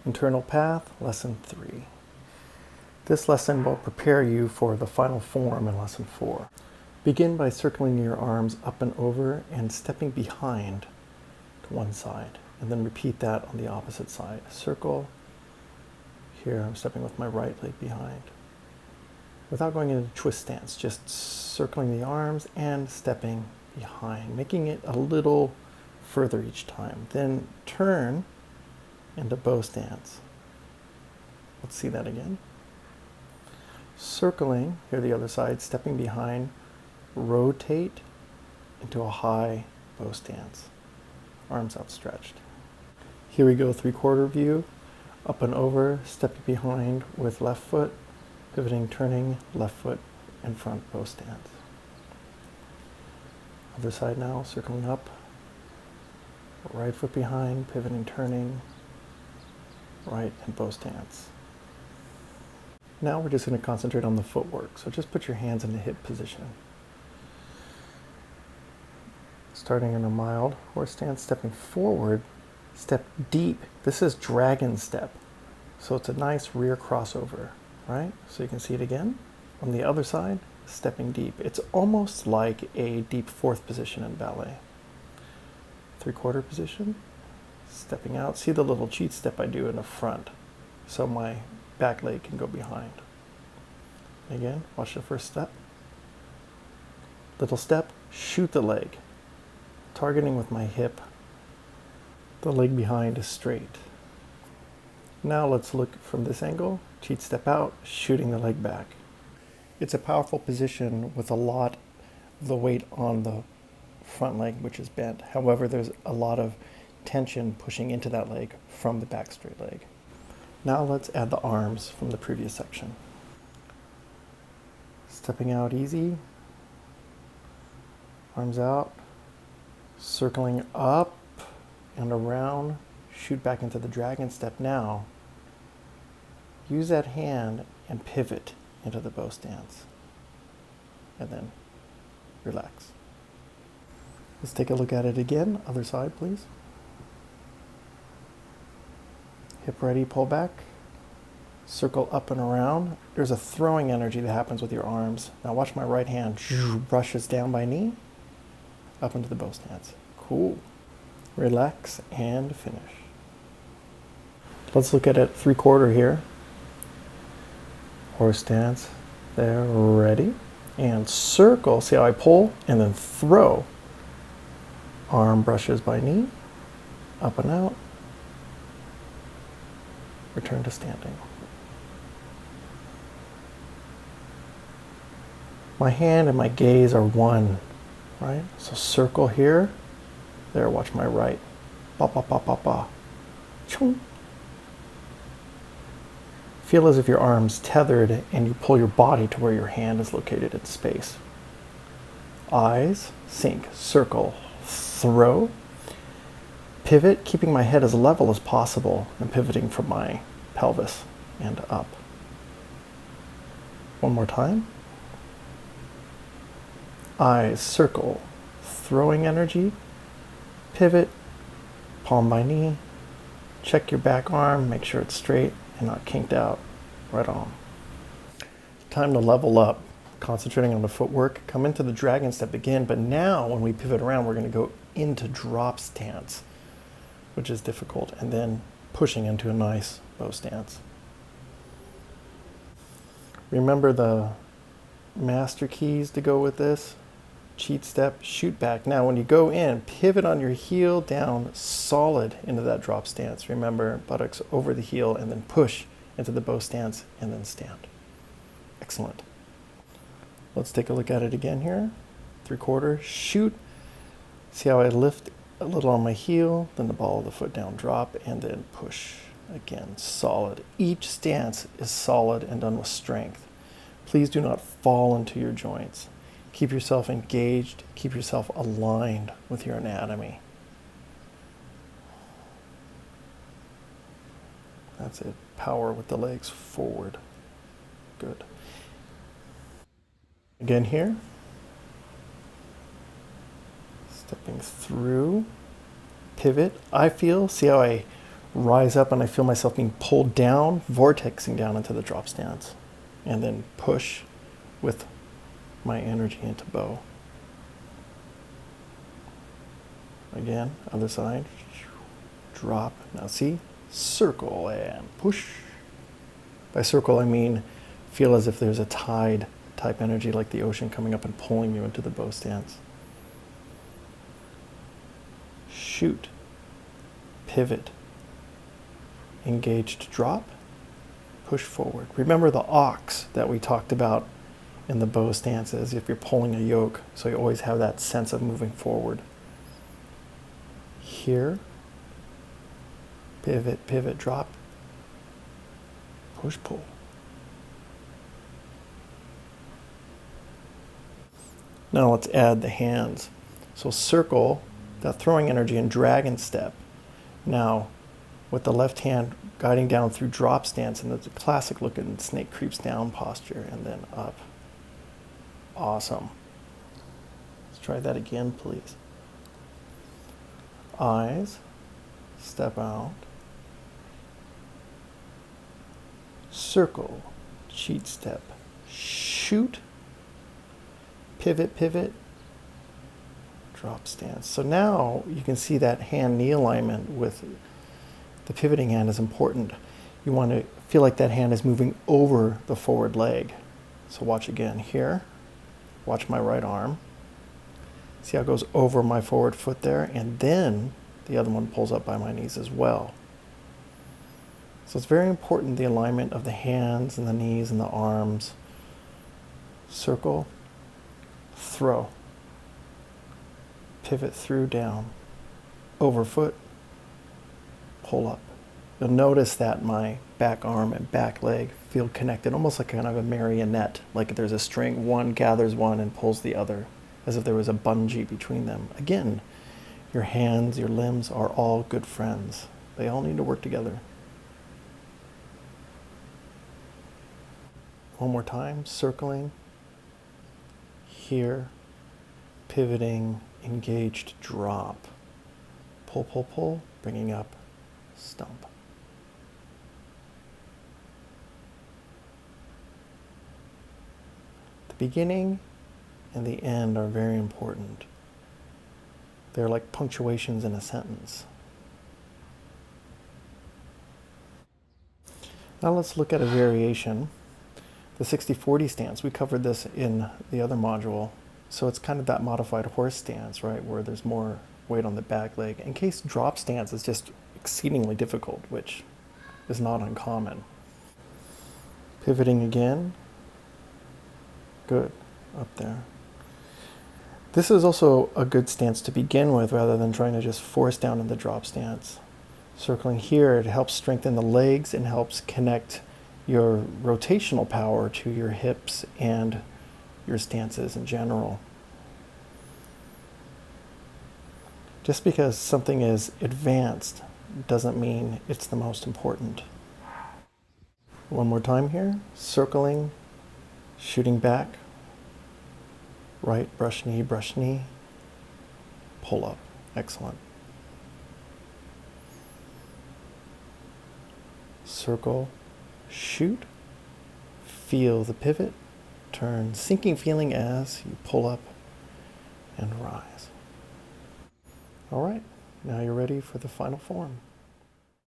Internal Path, Lesson 3. This lesson will prepare you for the final form in Lesson 4. Begin by circling your arms up and over and stepping behind to one side, and then repeat that on the opposite side. Circle. Here I'm stepping with my right leg behind. Without going into twist stance, just circling the arms and stepping behind, making it a little further each time. Then turn into bow stance. Let's see that again. Circling, here the other side, stepping behind, rotate into a high bow stance. Arms outstretched. Here we go, 3/4 view, up and over, stepping behind with left foot, pivoting, turning, left foot and front bow stance. Other side now, circling up, right foot behind, pivoting, turning, right and bow stance. Now we're just going to concentrate on the footwork, so just put your hands in the hip position. Starting in a mild horse stance, stepping forward, step deep. This is dragon step, so it's a nice rear crossover, right? So you can see it again. On the other side, stepping deep. It's almost like a deep fourth position in ballet. 3/4 position, stepping out. See the little cheat step I do in the front, so my back leg can go behind. Again, watch the first step. Little step, shoot the leg. Targeting with my hip. The leg behind is straight. Now let's look from this angle. Cheat step out, shooting the leg back. It's a powerful position with a lot of the weight on the front leg, which is bent. However, there's a lot of tension pushing into that leg from the back straight leg. Now let's add the arms from the previous section. Stepping out easy. Arms out. Circling up and around. Shoot back into the dragon step now. Use that hand and pivot into the bow stance. And then relax. Let's take a look at it again. Other side, please. Hip ready, pull back. Circle up and around. There's a throwing energy that happens with your arms. Now watch my right hand brushes down my knee, up into the bow stance. Cool. Relax and finish. Let's look at it 3/4 here. Horse stance. There, ready. And circle. See how I pull and then throw. Arm brushes by knee, up and out. Return to standing. My hand and my gaze are one, right? So circle here. There, watch my right. Ba, ba, ba, ba, ba. Chung. Feel as if your arm's tethered and you pull your body to where your hand is located in space. Eyes, sink, circle, throw. Pivot, keeping my head as level as possible and pivoting from my pelvis and up. One more time. Eyes, circle, throwing energy, pivot, palm by knee, check your back arm, make sure it's straight and not kinked out. Right on. Time to level up, concentrating on the footwork. Come into the dragon step again, but now when we pivot around, we're going to go into drop stance, which is difficult, and then pushing into a nice bow stance. Remember the master keys to go with this. Cheat step, shoot back. Now when you go in, pivot on your heel down solid into that drop stance. Remember, buttocks over the heel and then push into the bow stance and then stand. Excellent. Let's take a look at it again here. 3/4, shoot. See how I lift a little on my heel, then the ball of the foot down, drop, and then push. Again, solid. Each stance is solid and done with strength. Please do not fall into your joints. Keep yourself engaged, keep yourself aligned with your anatomy. That's it. Power with the legs forward. Good. Again here. Stepping through. Pivot. I feel, see how I rise up and I feel myself being pulled down, vortexing down into the drop stance, and then push with my energy into bow. Again, other side, drop. Now see, circle and push. By circle, I mean feel as if there's a tide type energy like the ocean coming up and pulling you into the bow stance. Shoot, pivot, engaged drop, push forward. Remember the ox that we talked about in the bow stances if you're pulling a yoke, so you always have that sense of moving forward. Here, pivot, pivot, drop, push, pull. Now let's add the hands. So circle, that throwing energy, and dragon step. Now, with the left hand guiding down through drop stance, and it's a classic looking snake creeps down posture, and then up. Awesome. Let's try that again, please. Eyes, step out. Circle, cheat step, shoot, pivot, pivot, drop stance. So now you can see that hand-knee alignment with the pivoting hand is important. You want to feel like that hand is moving over the forward leg. So watch again here. Watch my right arm. See how it goes over my forward foot there, and then the other one pulls up by my knees as well. So it's very important, the alignment of the hands and the knees and the arms. Circle, throw, pivot through, down, over foot, pull up. You'll notice that my back arm and back leg feel connected, almost like kind of a marionette, like there's a string, one gathers one and pulls the other, as if there was a bungee between them. Again, your hands, your limbs are all good friends. They all need to work together. One more time, circling, here, pivoting, engaged, drop, pull, pull, pull, bringing up, stump. The beginning and the end are very important. They're like punctuations in a sentence. Now let's look at a variation. The 60-40 stance, we covered this in the other module. So it's kind of that modified horse stance, right, where there's more weight on the back leg. In case drop stance is just exceedingly difficult, which is not uncommon. Pivoting again. Good, up there. This is also a good stance to begin with rather than trying to just force down in the drop stance. Circling here, it helps strengthen the legs and helps connect your rotational power to your hips and your stances in general. Just because something is advanced doesn't mean it's the most important. One more time here, circling, shooting back, right, brush knee, pull up, excellent. Circle, shoot, feel the pivot, turn, sinking feeling as you pull up and rise. All right, now you're ready for the final form.